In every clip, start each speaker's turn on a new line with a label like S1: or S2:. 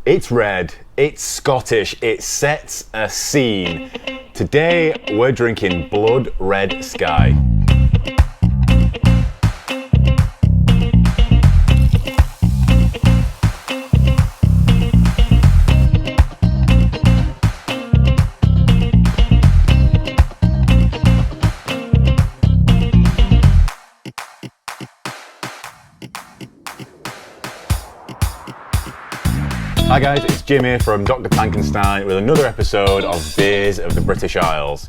S1: It's red, it's Scottish, it sets a scene. Today we're drinking Blood Red Sky. Hi guys, it's Jim here from Dr. Tankenstein with another episode of Beers of the British Isles.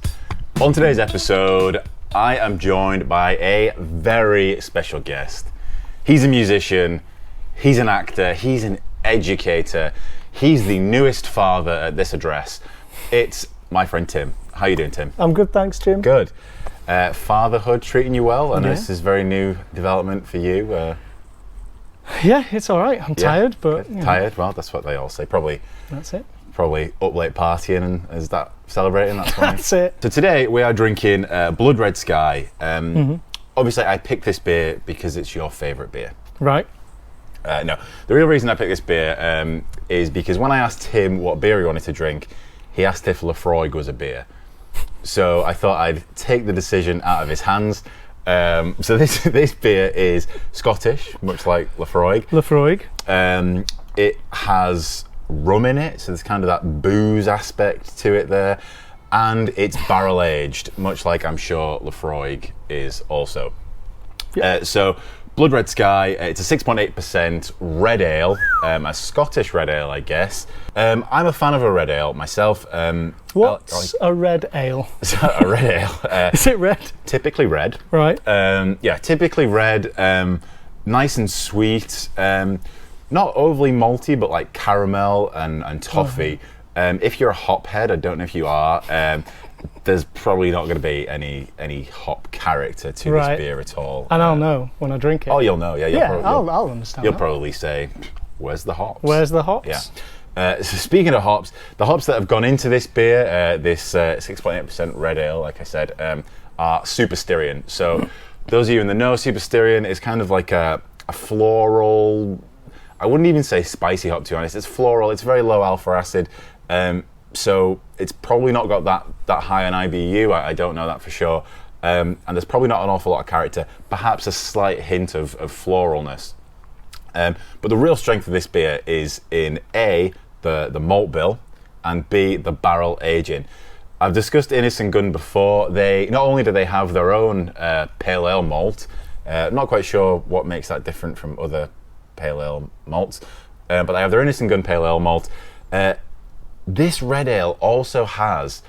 S1: On today's episode, I am joined by a very special guest. He's a musician, he's an actor, he's an educator, he's the newest father at this address. It's my friend Tim. How you doing, Tim?
S2: I'm good, thanks, Jim.
S1: Good. Fatherhood treating you well? I know this is very new development for you.
S2: Yeah, it's all right. I'm tired, but
S1: tired. Well, that's what they all say. Probably.
S2: That's it.
S1: Probably up late partying, and is that celebrating? That's why.
S2: That's it.
S1: So today we are drinking Blood Red Sky. Obviously, I picked this beer because it's your favourite beer.
S2: Right.
S1: No, the real reason I picked this beer is because when I asked him what beer he wanted to drink, he asked if Lafroig was a beer. So I thought I'd take the decision out of his hands. So this beer is Scottish, much like Lafroig.
S2: Lafroig.
S1: It has rum in it, so there's kind of that booze aspect to it there, and it's barrel aged, much like I'm sure Lafroig is also.
S2: Yep.
S1: So Blood Red Sky, it's a 6.8% red ale, a Scottish red ale, I guess. I'm a fan of a red ale myself.
S2: What's a red ale?
S1: A red ale.
S2: Is it red?
S1: Typically red.
S2: Right.
S1: Yeah, typically red, nice and sweet, not overly malty, but like caramel and toffee. If you're a hop head, I don't know if you are, there's probably not going to be any hop character to this beer at all.
S2: And I'll know when I drink it.
S1: Oh, you'll know, yeah.
S2: I'll understand.
S1: You'll
S2: that.
S1: probably say, where's the hops?
S2: Where's the hops?
S1: Yeah. So speaking of hops, the hops that have gone into this beer, this 6.8% red ale, like I said, are Superstyrian. So those of you in the know, Superstyrian is kind of like a floral, I wouldn't even say spicy hop, to be honest. It's floral, it's very low alpha acid. So it's probably not got that high an IBU, I don't know that for sure. And there's probably not an awful lot of character, perhaps a slight hint of floralness. But the real strength of this beer is in A, the malt bill, and B, the barrel aging. I've discussed Innis and Gunn before. They not only do they have their own pale ale malt, not quite sure what makes that different from other pale ale malts, but they have their Innis and Gunn pale ale malt. This red ale also has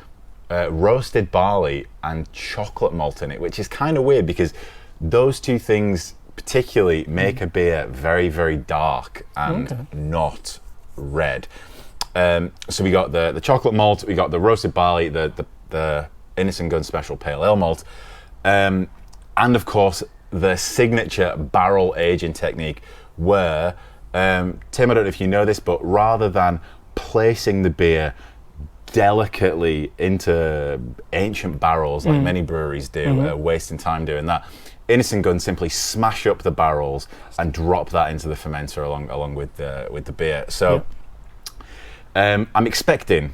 S1: roasted barley and chocolate malt in it, which is kind of weird because those two things particularly make a beer very, very dark and not red. So we got the chocolate malt, we got the roasted barley, the Innis and Gunn Special Pale Ale malt, and of course the signature barrel aging technique where, Tim, I don't know if you know this, but rather than placing the beer delicately into ancient barrels like many breweries do, wasting time doing that, Innis and Gunn simply smash up the barrels and drop that into the fermenter along with the beer. So I'm expecting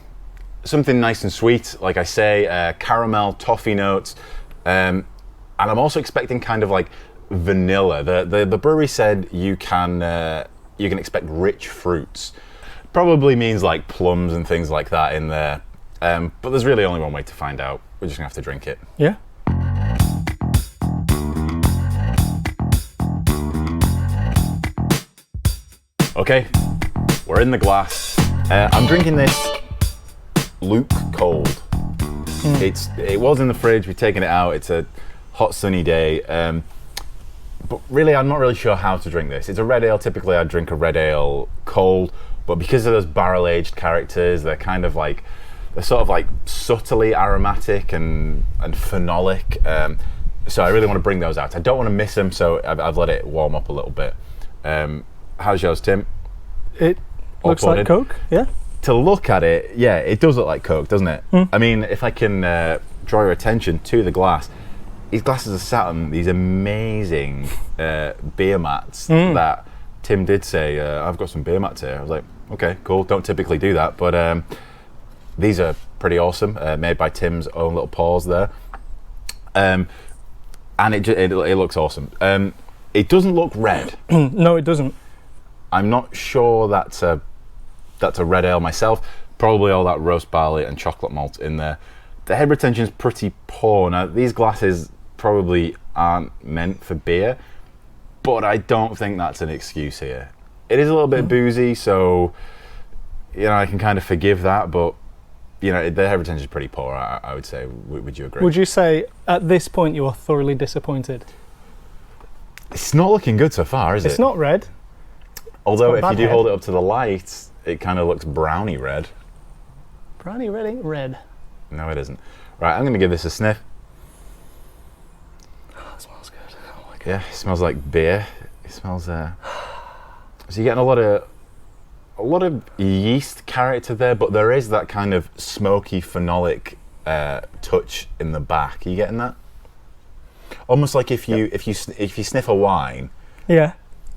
S1: something nice and sweet, like I say, caramel, toffee notes, and I'm also expecting kind of like vanilla. The brewery said you can expect rich fruits. Probably means like plums and things like that in there, but there's really only one way to find out. We're just gonna have to drink it.
S2: Yeah.
S1: Okay, we're in the glass. I'm drinking this Luke cold. It was in the fridge, we've taken it out. It's a hot sunny day, but really I'm not really sure how to drink this. It's a red ale. Typically I'd drink a red ale cold, but because of those barrel aged characters, they're sort of like subtly aromatic and phenolic. So I really want to bring those out. I don't want to miss them, so I've let it warm up a little bit. How's yours, Tim?
S2: It looks like Coke, yeah.
S1: To look at it, yeah, it does look like Coke, doesn't it? I mean, if I can draw your attention to the glass, these glasses are sat on these amazing beer mats that Tim did say, I've got some beer mats here. I was like, Okay, cool. Don't typically do that, but these are pretty awesome. Made by Tim's own little paws there. And it looks awesome. It doesn't look red.
S2: No, it doesn't.
S1: I'm not sure that's a red ale myself. Probably all that roast barley and chocolate malt in there. The head retention is pretty poor. Now, these glasses probably aren't meant for beer, but I don't think that's an excuse here. It is a little bit boozy, so I can kind of forgive that, but the head retention is pretty poor, I would say. Would you agree?
S2: Would you say at this point you are thoroughly disappointed?
S1: It's not looking good so far, is it?
S2: It's not red.
S1: Although if you do hold it up to the light, it kind of looks browny red.
S2: Browny red ain't red.
S1: No, it isn't. Right, I'm going to give this a sniff.
S2: Oh, it smells good. Oh my God.
S1: Yeah, it smells like beer. It smells. So you're getting a lot of yeast character there, but there is that kind of smoky phenolic touch in the back. Are you getting that? Almost like if you sniff a wine.
S2: Yeah.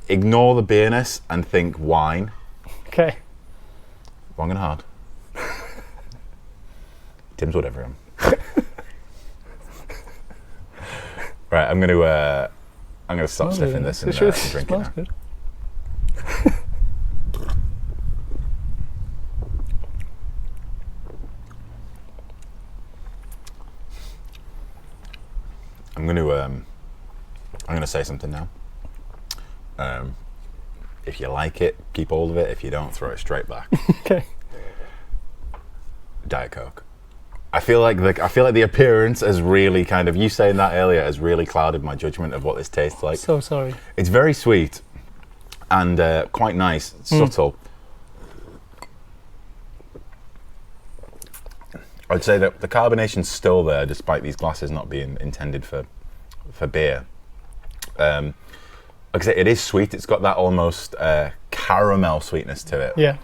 S1: Ignore the beerness and think wine.
S2: Okay.
S1: Long and hard. Timsboard, everyone. Right, I'm gonna stop sniffing this and drink it now.
S2: Good.
S1: I'm gonna say something now. If you like it, keep hold of it. If you don't, throw it straight back.
S2: Okay.
S1: Diet Coke. I feel like the appearance has really kind of, you saying that earlier has really clouded my judgment of what this tastes like.
S2: So sorry.
S1: It's very sweet and quite nice, subtle. I'd say that the carbonation's still there despite these glasses not being intended for beer. Like I say, it is sweet. It's got that almost caramel sweetness to it.
S2: Yeah.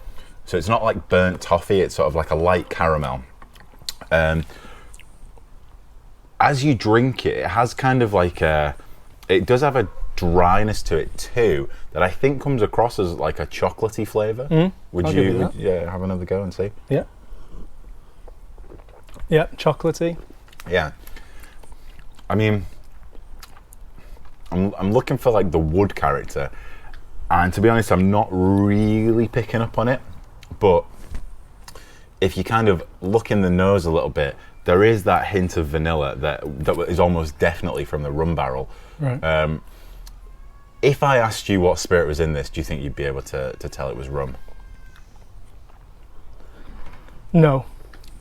S1: So it's not like burnt toffee. It's sort of like a light caramel. As you drink it, it has kind of like it does have a dryness to it too that I think comes across as like a chocolatey flavour. Would you have another go and see?
S2: Yeah. Yeah, chocolatey.
S1: Yeah. I mean, I'm looking for like the wood character, and to be honest, I'm not really picking up on it. But if you kind of look in the nose a little bit, there is that hint of vanilla that is almost definitely from the rum barrel.
S2: Right.
S1: If I asked you what spirit was in this, do you think you'd be able to tell it was rum?
S2: No.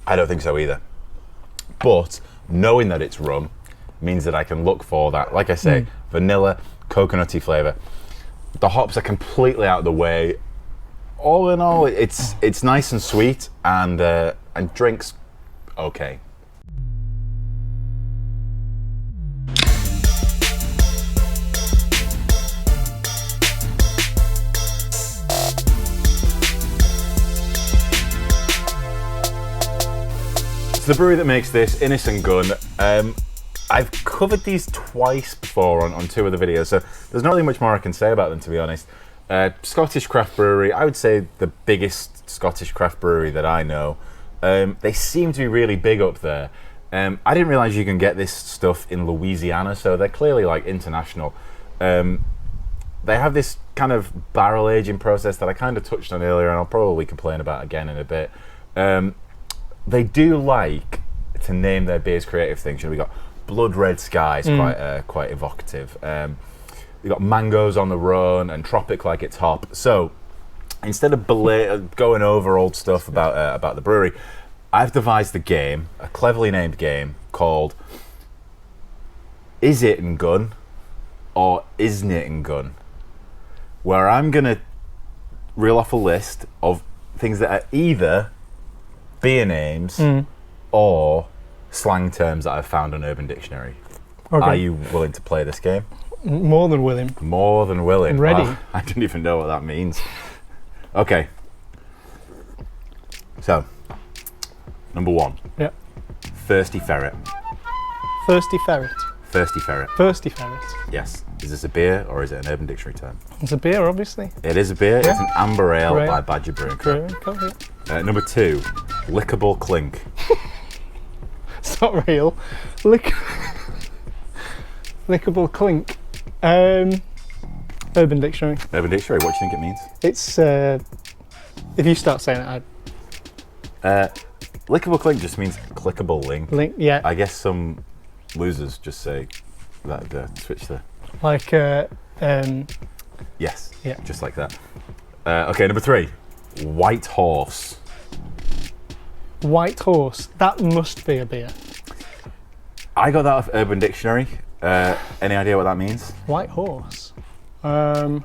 S1: I don't think so either. But knowing that it's rum means that I can look for that, like I say, vanilla, coconutty flavour. The hops are completely out of the way. All in all, it's nice and sweet, and drinks okay. So the brewery that makes this, Innocent Gun, I've covered these twice before on two of the videos, so there's not really much more I can say about them, to be honest. Scottish craft brewery, I would say the biggest Scottish craft brewery that I know. They seem to be really big up there. I didn't realise you can get this stuff in Louisiana, so they're clearly like international. They have this kind of barrel aging process that I kind of touched on earlier, and I'll probably complain about again in a bit. They do like to name their beers creative things. You know, we got Blood Red Skies, quite evocative. We've got Mangoes on the Run and Tropic Like It's Hop. So instead of going over old stuff about the brewery, I've devised a game, a cleverly named game called Is It and Gun or Isn't It and Gun, where I'm going to reel off a list of things that are either beer names or slang terms that I've found on Urban Dictionary. Okay. Are you willing to play this game?
S2: More than willing.
S1: More than willing.
S2: I'm ready.
S1: Wow, I don't even know what that means. Okay. So, number one.
S2: Yeah.
S1: Thirsty Ferret.
S2: Thirsty Ferret.
S1: Thirsty ferret.
S2: Thirsty ferret.
S1: Yes. Is this a beer or is it an Urban Dictionary term?
S2: It's a beer, obviously.
S1: It is a beer.
S2: Yeah.
S1: It's an amber ale
S2: Right.
S1: by Badger Brewing.
S2: Brewing, yeah.
S1: Number 2, lickable clink.
S2: It's not real. Lickable clink. Urban Dictionary.
S1: Urban Dictionary, what do you think it means?
S2: It's, if you start saying it,
S1: Lickable clink just means clickable link.
S2: yeah.
S1: I guess some losers just say that, switch the...
S2: Like,
S1: Yes,
S2: yeah.
S1: just like that. Okay, number 3, white horse.
S2: White horse. That must be a beer.
S1: I got that off Urban Dictionary. Any idea what that means?
S2: White horse. Something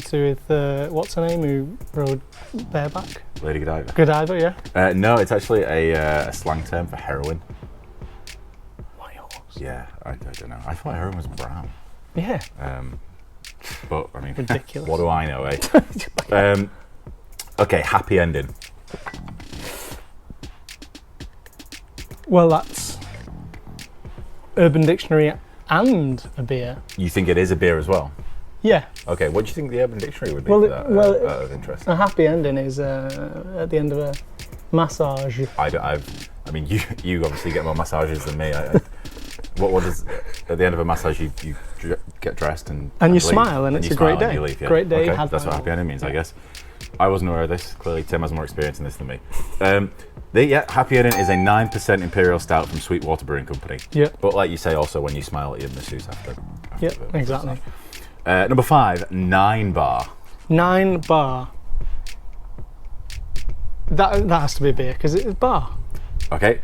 S2: to do with what's her name who rode bareback?
S1: Lady Godiva.
S2: Godiva, yeah.
S1: No, it's actually a slang term for heroin.
S2: White horse.
S1: Yeah, I don't know. I thought heroin was brown.
S2: Yeah.
S1: But, I mean,
S2: Ridiculous.
S1: what do I know, eh? Okay, happy ending.
S2: Well, that's Urban Dictionary and a beer.
S1: You think it is a beer as well?
S2: Yeah.
S1: Okay, what do you think the Urban Dictionary would be
S2: Well,
S1: for that, out of interest?
S2: A happy ending is at the end of a massage.
S1: I mean, you obviously get more massages than me. What does at the end of a massage you get dressed and
S2: you
S1: leave,
S2: smile and it's
S1: you
S2: a great
S1: smile and
S2: day.
S1: you leave, yeah.
S2: Great day.
S1: Okay,
S2: Had
S1: that's what
S2: fun.
S1: happy ending means, I guess. I wasn't aware of this. Clearly, Tim has more experience in this than me. Happy ending is a 9% imperial stout from Sweetwater Brewing Company.
S2: Yeah.
S1: But like you say, also when you smile at your masseuse after.
S2: Yeah, exactly.
S1: Number 5, 9 bar.
S2: 9 bar. That has to be a beer because it's bar.
S1: Okay.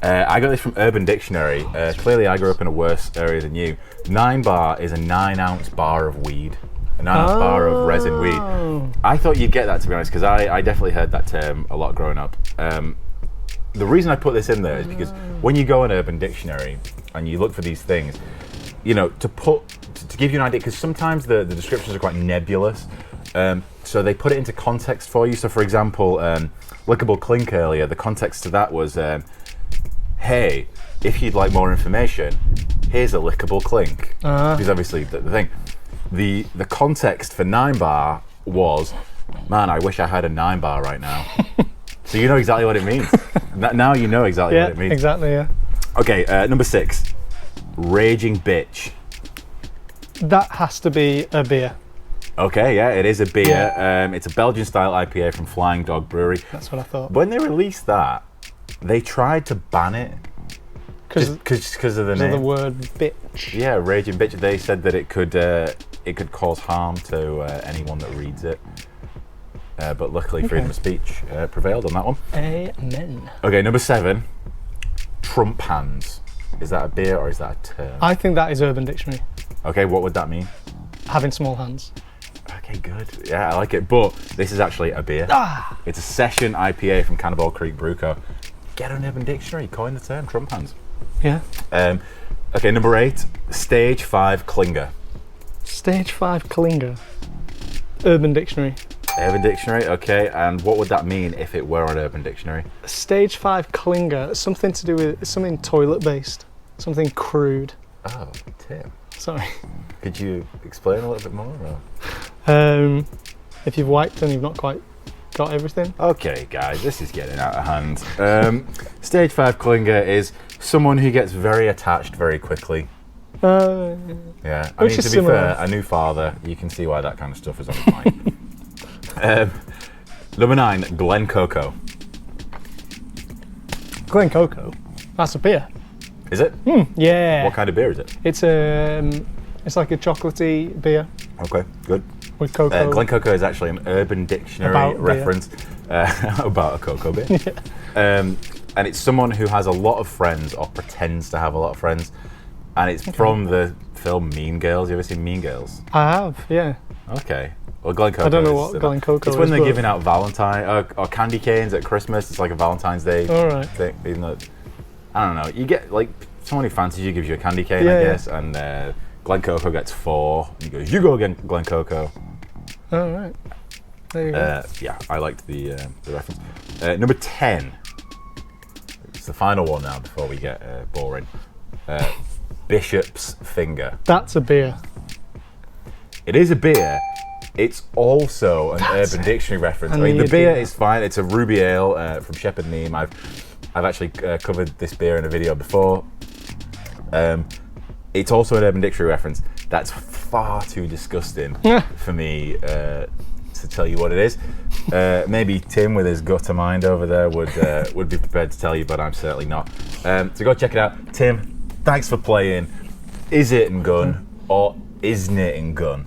S1: I got this from Urban Dictionary. Clearly, I grew up in a worse area than you. 9 bar is a 9-ounce bar of weed. A 9-ounce bar of resin weed. I thought you'd get that, to be honest, because I definitely heard that term a lot growing up. The reason I put this in there is because when you go on Urban Dictionary and you look for these things, you know, to give you an idea, because sometimes the descriptions are quite nebulous. So they put it into context for you. So, for example, lickable clink earlier, the context to that was, hey, if you'd like more information, here's a lickable clink. Because obviously the thing, the context for 9 bar was, man, I wish I had a 9 bar right now. So you know exactly what it means. Now you know exactly what it means.
S2: Exactly, yeah.
S1: Okay, number 6, raging bitch.
S2: That has to be a beer.
S1: Okay, yeah, it is a beer.
S2: Yeah.
S1: It's a Belgian-style IPA from Flying Dog Brewery.
S2: That's what I thought.
S1: When they released that, they tried to ban it because of the name.
S2: The word bitch.
S1: Yeah, raging bitch. They said that it could cause harm to anyone that reads it. But luckily, freedom of speech prevailed on that one.
S2: Amen.
S1: Okay, number 7, Trump hands. Is that a beer or is that a term?
S2: I think that is Urban Dictionary.
S1: Okay, what would that mean?
S2: Having small hands.
S1: Okay, good. Yeah, I like it. But this is actually a beer. It's a session IPA from Cannibal Creek Brew Co. Get an Urban Dictionary, coin the term Trump hands.
S2: Yeah.
S1: Okay, number 8, Stage 5 Klinger.
S2: Stage 5 Klinger. Urban Dictionary.
S1: Urban Dictionary, okay. And what would that mean if it were on Urban Dictionary?
S2: Stage 5 Klinger. Something to do with something toilet based. Something crude.
S1: Oh, Tim.
S2: Sorry.
S1: Could you explain a little bit more? Or?
S2: If you've wiped and you've not quite got everything.
S1: Okay, guys, this is getting out of hand. Stage 5 Klinger is someone who gets very attached very quickly. Yeah, I
S2: Which
S1: mean,
S2: is
S1: to be
S2: similar.
S1: fair, a new father, you can see why that kind of stuff is on his mind. Number 9, Glen Coco.
S2: Glen Coco. That's a beer.
S1: Is it?
S2: Yeah.
S1: What kind of beer is it?
S2: It's like a chocolatey beer
S1: Okay, good.
S2: with cocoa.
S1: Glen Coco is actually an Urban Dictionary
S2: About beer.
S1: reference about a cocoa beer. And it's someone who has a lot of friends or pretends to have a lot of friends. And it's from the film Mean Girls. You ever seen Mean Girls?
S2: I have, yeah.
S1: Okay. Well, Glen Coco
S2: I don't know
S1: is,
S2: what Glen Coco is.
S1: It's when they're
S2: but-
S1: giving out Valentine or candy canes at Christmas. It's like a Valentine's Day
S2: All right.
S1: thing. Even though, I don't know. You get like someone who fancies you gives you a candy cane,
S2: Yeah,
S1: I
S2: yeah.
S1: guess. And Glen Coco gets 4. And he goes, "You go again, Glen Coco."
S2: All right. There you go.
S1: Yeah, I liked the reference. Number 10. the final one now before we get boring. Bishop's Finger.
S2: That's a beer.
S1: It is a beer. It's also an Urban Dictionary reference. I mean, the beer is fine. It's a ruby ale from Shepherd Neame. I've actually covered this beer in a video before. It's also an Urban Dictionary reference. That's far too disgusting for me to tell you what it is. Maybe Tim, with his gutter mind over there, would be prepared to tell you, but I'm certainly not. So go check it out. Tim, thanks for playing. Is it and gun, or isn't it and gun?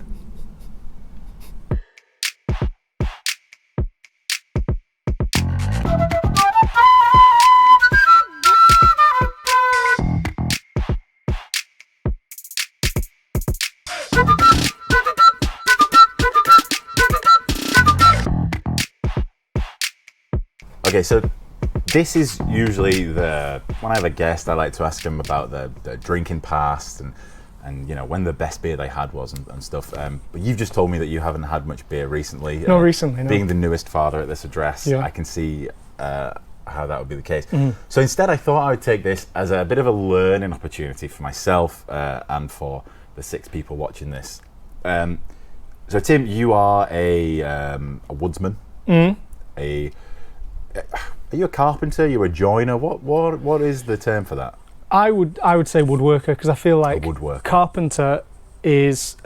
S1: Okay, so this is usually when I have a guest, I like to ask them about their drinking past and you know when the best beer they had was and stuff. But you've just told me that you haven't had much beer recently.
S2: No, recently. No.
S1: Being the newest father at this address, I can see how that would be the case. So instead, I thought I would take this as a bit of a learning opportunity for myself and for the 6 people watching this. So Tim, you are a woodsman. Are you a carpenter? You're a joiner? What is the term for that?
S2: I would say woodworker, because I feel like carpenter is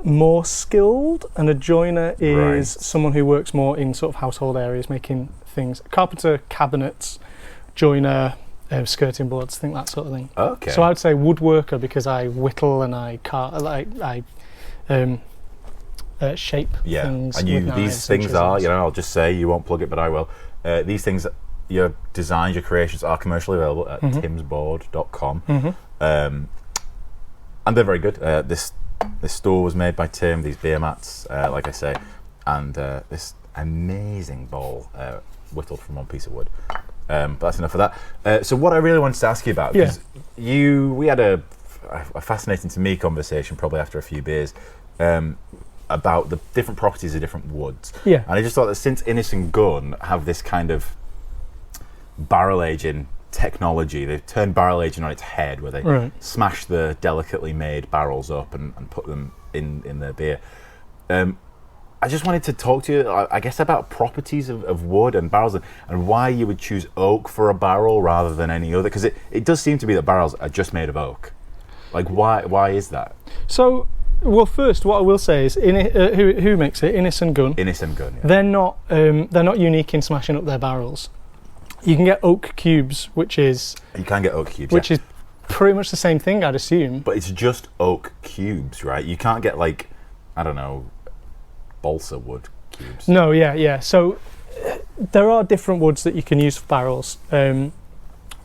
S2: more skilled, and a joiner is someone who works more in sort of household areas, making things. Carpenter, cabinets, joiner, skirting boards, I think that sort of thing.
S1: Okay.
S2: So I would say woodworker because I whittle and I shape things.
S1: And these things are, I'll just say, you won't plug it, but I will. These things, your designs, your creations are commercially available at timsboard.com. And they're very good. This store was made by Tim, these beer mats, like I say, and this amazing bowl whittled from one piece of wood. But that's enough of that. So what I really wanted to ask you about, because we had a fascinating to me conversation probably after a few beers, about the different properties of different woods.
S2: Yeah.
S1: And I just thought that since Innis and Gunn have this kind of barrel aging technology, they've turned barrel aging on its head, where they smash the delicately made barrels up and put them in their beer. I just wanted to talk to you, I guess, about properties of wood and barrels and why you would choose oak for a barrel rather than any other, because it does seem to be that barrels are just made of oak. Like, why is that?
S2: So, well, first, what I will say is, who makes it? Innis and Gunn.
S1: Innis and Gunn. Yeah.
S2: They're not unique in smashing up their barrels. You can get oak cubes, which is pretty much the same thing, I'd assume.
S1: But it's just oak cubes, right? You can't get, like, I don't know, balsa wood cubes.
S2: No, yeah. So there are different woods that you can use for barrels. I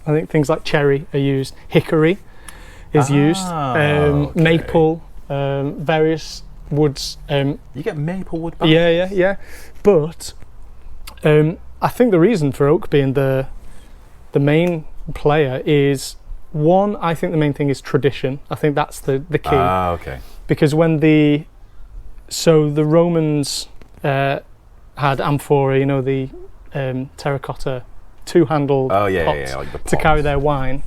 S2: think things like cherry are used. Hickory is used.
S1: Okay.
S2: Maple. Various woods.
S1: You get maple wood barrels?
S2: Yeah. But I think the reason for oak being the main player is, one, I think the main thing is tradition. I think that's the key.
S1: Okay.
S2: Because when the Romans had amphora, the terracotta two-handled pots
S1: like
S2: to carry their wine.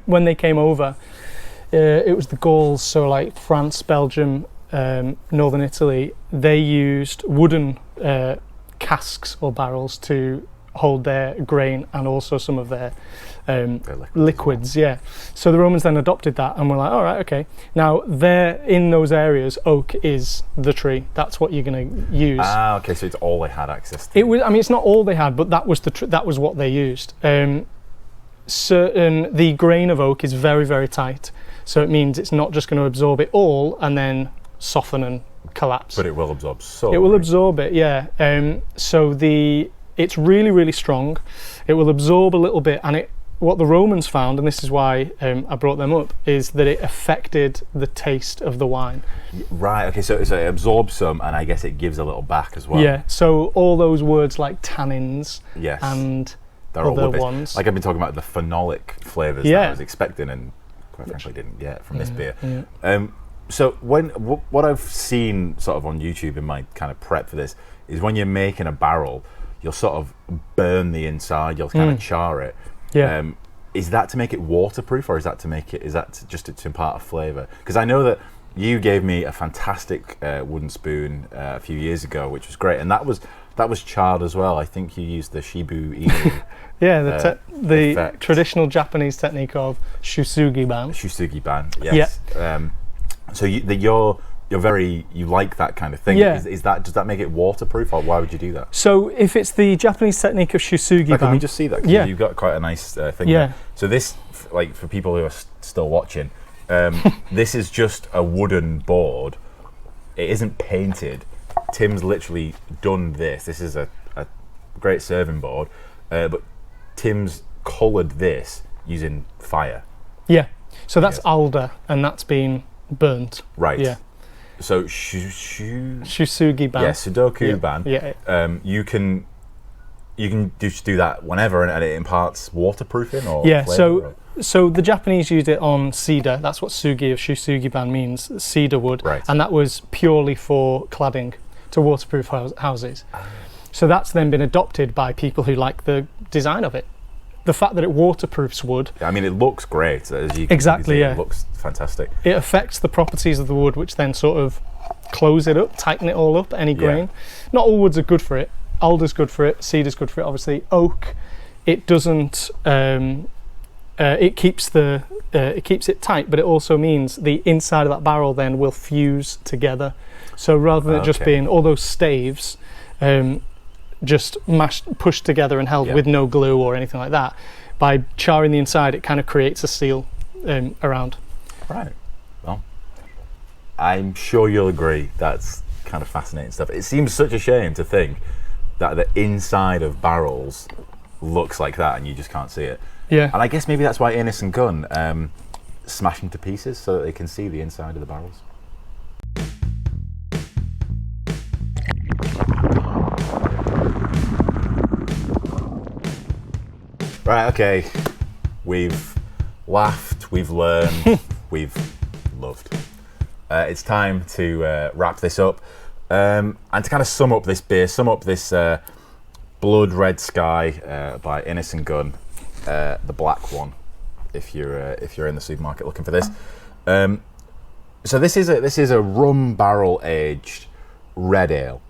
S2: When they came over, it was the Gauls, so like France, Belgium, northern Italy, they used wooden casks or barrels to hold their grain and also some of their liquids. Yeah. So the Romans then adopted that and were like, all right, okay. Now there in those areas, oak is the tree. That's what you're going to use.
S1: Okay. So it's all they had access to.
S2: It was. I mean, it's not all they had, but that was that was what they used. The grain of oak is very, very tight. So it means it's not just going to absorb it all and then soften and collapse.
S1: But it will absorb so.
S2: It will absorb it, yeah. It's really, really strong. It will absorb a little bit, and what the Romans found, and this is why I brought them up, is that it affected the taste of the wine.
S1: Right. Okay. So it absorbs some, and I guess it gives a little back as well.
S2: Yeah. So all those words like tannins, and
S1: they're
S2: other
S1: all
S2: ones.
S1: Like I've been talking about the phenolic flavours that I was expecting, and quite frankly didn't get from this beer. Yeah. So what I've seen sort of on YouTube in my kind of prep for this is when you're making a barrel, you'll sort of burn the inside. You'll kind of char it.
S2: Yeah.
S1: Is that to make it waterproof, or is that just to impart a flavour? Because I know that you gave me a fantastic wooden spoon a few years ago, which was great, and that was charred as well. I think you used the Shibu Inu.
S2: Yeah, the traditional Japanese technique of shusugi-ban.
S1: Shusugi-ban, yes. Yeah. So you like that kind of thing.
S2: Yeah.
S1: Does that make it waterproof, or why would you do that?
S2: So if it's the Japanese technique of shusugi-ban,
S1: can we just see that?
S2: Yeah,
S1: you've got quite a nice thing.
S2: Yeah.
S1: There. So this, like for people who are still watching, this is just a wooden board. It isn't painted. Tim's literally done this. This is a great serving board, but Tim's coloured this using fire.
S2: Yeah. So that's alder, and that's been burnt.
S1: Right.
S2: Yeah.
S1: So
S2: Shusugi-ban.
S1: Yeah, Sudoku-ban.
S2: Yeah.
S1: You can just do that whenever, and it imparts waterproofing or
S2: flavour, So the Japanese used it on cedar. That's what sugi of shusugi-ban means, cedar wood.
S1: Right.
S2: And that was purely for cladding to waterproof houses. So that's then been adopted by people who like the design of it. The fact that it waterproofs wood.
S1: I mean, it looks great. As you can
S2: exactly,
S1: see,
S2: yeah.
S1: It looks fantastic.
S2: It affects the properties of the wood, which then sort of close it up, tighten it all up, any grain. Not all woods are good for it. Alder's good for it, cedar's good for it, obviously. Oak, it doesn't, it keeps it tight, but it also means the inside of that barrel then will fuse together. So rather than it just being all those staves, just pushed together and held with no glue or anything like that, by charring the inside, it kind of creates a seal around.
S1: Right. Well, I'm sure you'll agree that's kind of fascinating stuff. It seems such a shame to think that the inside of barrels looks like that and you just can't see it.
S2: Yeah.
S1: And I guess maybe that's why Innes and Gunn smash them to pieces so that they can see the inside of the barrels. Right, okay. We've laughed, we've learned, we've loved. It's time to wrap this up. And to kind of sum up this beer, Blood Red Sky by Innes and Gunn, the black one, if you're in the supermarket looking for this. So this is a rum barrel aged red ale.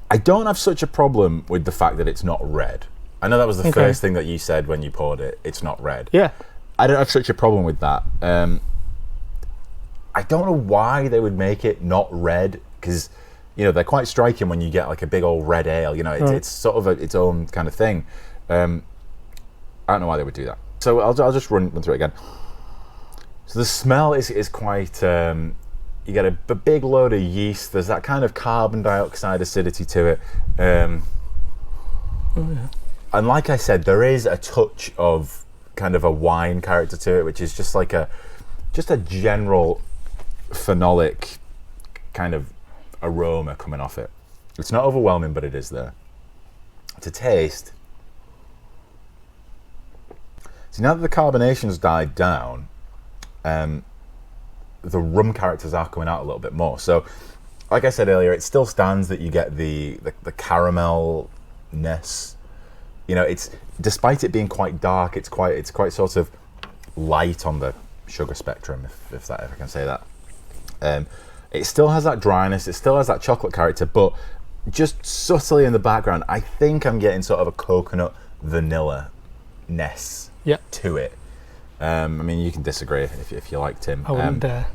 S1: I don't have such a problem with the fact that it's not red. I know that was the first thing that you said when you poured it. It's not red.
S2: Yeah.
S1: I don't have such a problem with that. I don't know why they would make it not red, because they're quite striking when you get like a big old red ale. It's sort of its own kind of thing. I don't know why they would do that. So I'll just run through it again. So the smell is quite. You get a big load of yeast. There's that kind of carbon dioxide acidity to it. And like I said, there is a touch of kind of a wine character to it, which is just like a general phenolic kind of aroma coming off it. It's not overwhelming, but it is there. To taste, see, now that the carbonation's died down, the rum characters are coming out a little bit more. So, like I said earlier, it still stands that you get the caramel-ness. It's, despite it being quite dark, it's quite sort of light on the sugar spectrum, if I can say that. It still has that dryness, it still has that chocolate character, but just subtly in the background, I think I'm getting sort of a coconut vanilla-ness to it. I mean, you can disagree if you like, Tim.
S2: I wouldn't dare.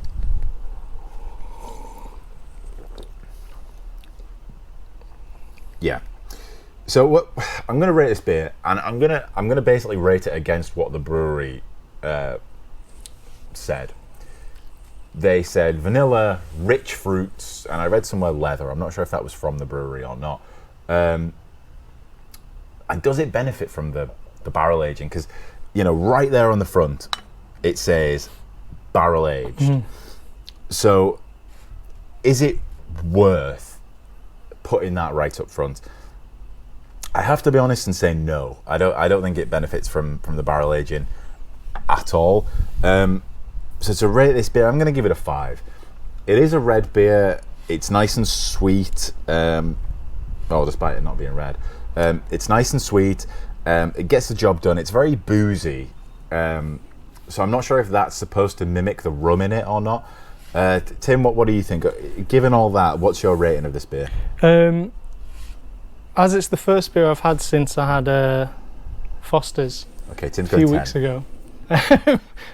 S1: Yeah. So I'm going to rate this beer, and I'm going to basically rate it against what the brewery said. They said vanilla, rich fruits, and I read somewhere leather. I'm not sure if that was from the brewery or not. And does it benefit from the barrel aging? Because right there on the front, it says barrel aged. Mm. So, is it worth putting that right up front? I have to be honest and say no. I don't think it benefits from the barrel aging at all. So to rate this beer, I'm going to give it a 5. It is a red beer. It's nice and sweet, but Oh, despite it not being red. It's nice and sweet. It gets the job done. It's very boozy. So I'm not sure if that's supposed to mimic the rum in it or not. Tim, what do you think? Given all that, what's your rating of this beer?
S2: As it's the first beer I've had since I had Foster's
S1: Okay, Tim's
S2: a few
S1: going 10.
S2: weeks ago,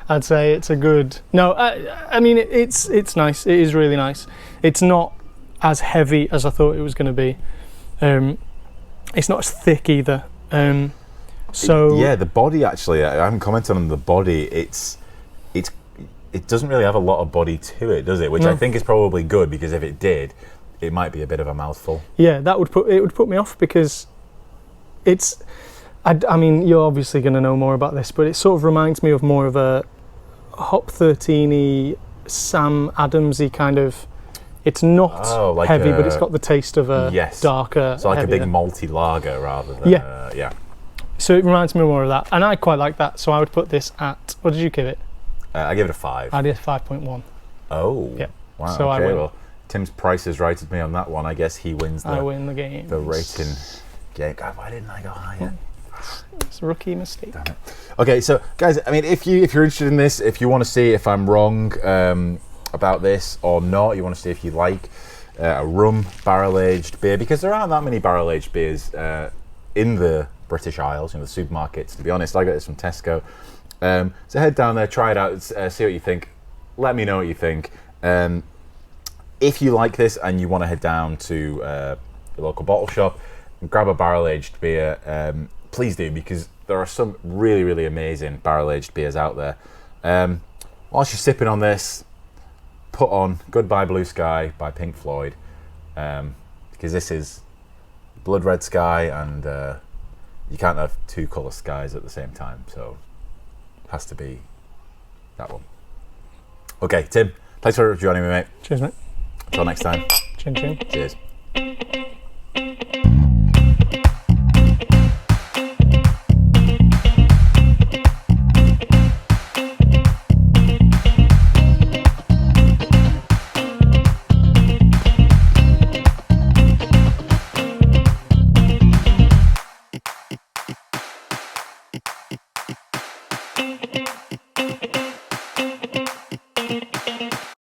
S2: I'd say it's a good. No, I mean it's nice. It is really nice. It's not as heavy as I thought it was going to be. It's not as thick either. So
S1: yeah, the body actually. I haven't commented on the body. It doesn't really have a lot of body to it, does it? Which
S2: No.
S1: I think is probably good, because if it did, it might be a bit of a mouthful.
S2: yeah, that would put me off, because it's. I mean, you're obviously going to know more about this, but it sort of reminds me of more of a Hop 13-y, Sam Adamsy kind of. It's not
S1: like
S2: heavy, but it's got the taste of a
S1: yes.
S2: darker.
S1: So like
S2: heavier.
S1: a big malty lager rather than yeah.
S2: So it reminds me more of that, and I quite like that. So I would put this at. What did you give it?
S1: I give it a 5.
S2: I did 5.1.
S1: Oh.
S2: Yeah.
S1: Wow.
S2: So I
S1: okay.
S2: win.
S1: Well, Tim's price has righted me on that one. I guess he wins
S2: I win the game.
S1: the rating game. God, why didn't I go higher?
S2: It's a rookie mistake.
S1: Damn it. Okay, so guys, I mean, if you're interested in this, if you want to see if I'm wrong about this or not, you want to see if you like a rum barrel-aged beer, because there aren't that many barrel-aged beers in the British Isles, the supermarkets. To be honest, I got this from Tesco. So head down there, try it out, see what you think. Let me know what you think. If you like this and you want to head down to the local bottle shop and grab a barrel-aged beer, please do, because there are some really, really amazing barrel-aged beers out there. Whilst you're sipping on this, put on Goodbye Blue Sky by Pink Floyd, because this is blood red sky, and you can't have two colour skies at the same time, so it has to be that one. Okay, Tim, thanks for joining me, mate.
S2: Cheers, mate.
S1: Until next time.
S2: Chin chin.
S1: Cheers.